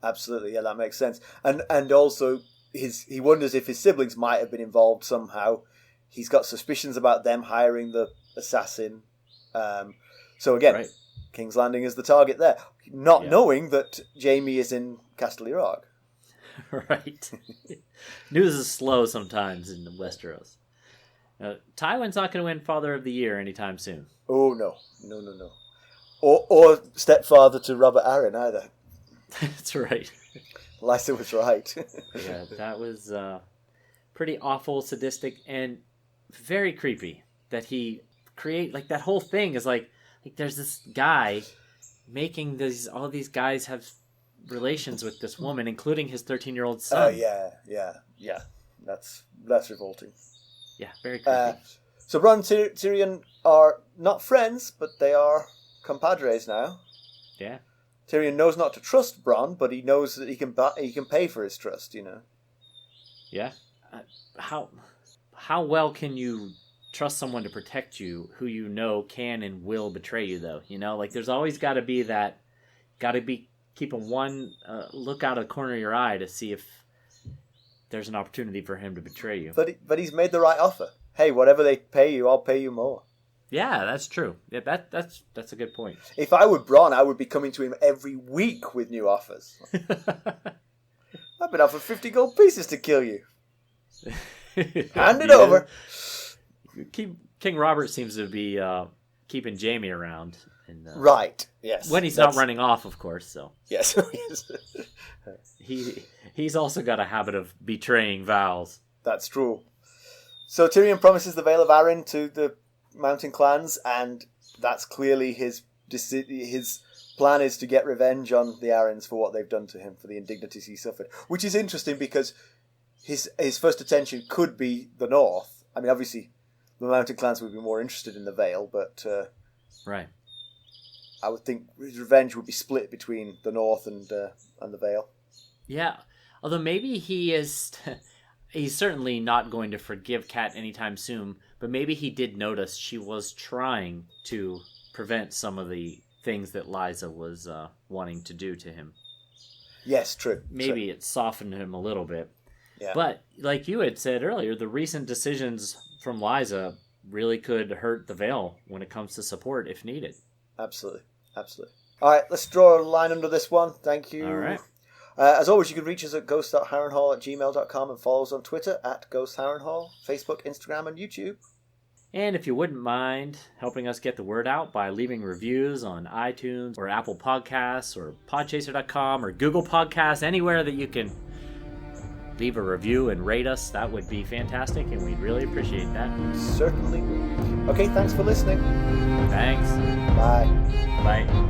Absolutely, yeah, that makes sense. And also, he wonders if his siblings might have been involved somehow. He's got suspicions about them hiring the assassin. So again, Right. King's Landing is the target there, not knowing that Jaime is in Casterly Rock. Right. News is slow sometimes in Westeros. Tywin's not going to win Father of the Year anytime soon. Oh, no. Or stepfather to Robert Arryn either. That's right. Lysa was right. Yeah, that was pretty awful, sadistic, and very creepy that he like that whole thing is like there's this guy making all these guys have relations with this woman, including his 13-year-old son. Oh, yeah. That's revolting. Yeah, very creepy. So Bronn and Tyrion are not friends, but they are compadres now. Yeah. Tyrion knows not to trust Bronn, but he knows that he can pay for his trust, you know. Yeah. How well can you trust someone to protect you who you know can and will betray you, though? You know, like there's always got to be that, keeping one look out of the corner of your eye to see if there's an opportunity for him to betray you. But he's made the right offer. Hey, whatever they pay you, I'll pay you more. Yeah, that's true. Yeah, that's a good point. If I were Bronn, I would be coming to him every week with new offers. I've been offered 50 gold pieces to kill you. Hand it over. King Robert seems to be keeping Jaime around. And, right. Yes. When he's not running off, of course. So. Yes. He's also got a habit of betraying vows. That's true. So Tyrion promises the Vale of Arryn to the mountain clans, and that's clearly his plan is to get revenge on the Arryns for what they've done to him, for the indignities he suffered. Which is interesting because his first attention could be the north. I mean, obviously, the mountain clans would be more interested in the Vale, but right. I would think his revenge would be split between the north and the Vale. Yeah, although maybe he's certainly not going to forgive Cat anytime soon, but maybe he did notice she was trying to prevent some of the things that Lysa was wanting to do to him. Yes, true. Maybe it softened him a little bit. Yeah. But like you had said earlier, the recent decisions from Lysa really could hurt the Vale when it comes to support if needed. Absolutely. All right, let's draw a line under this one. Thank you. All right. As always, you can reach us at ghost.harrenhall@gmail.com and follow us on Twitter at @GhostHarrenhall, Facebook, Instagram, and YouTube. And if you wouldn't mind helping us get the word out by leaving reviews on iTunes or Apple Podcasts or Podchaser.com or Google Podcasts, anywhere that you can leave a review and rate us, that would be fantastic, and we'd really appreciate that. Certainly. Okay, thanks for listening. Thanks. Bye. Bye.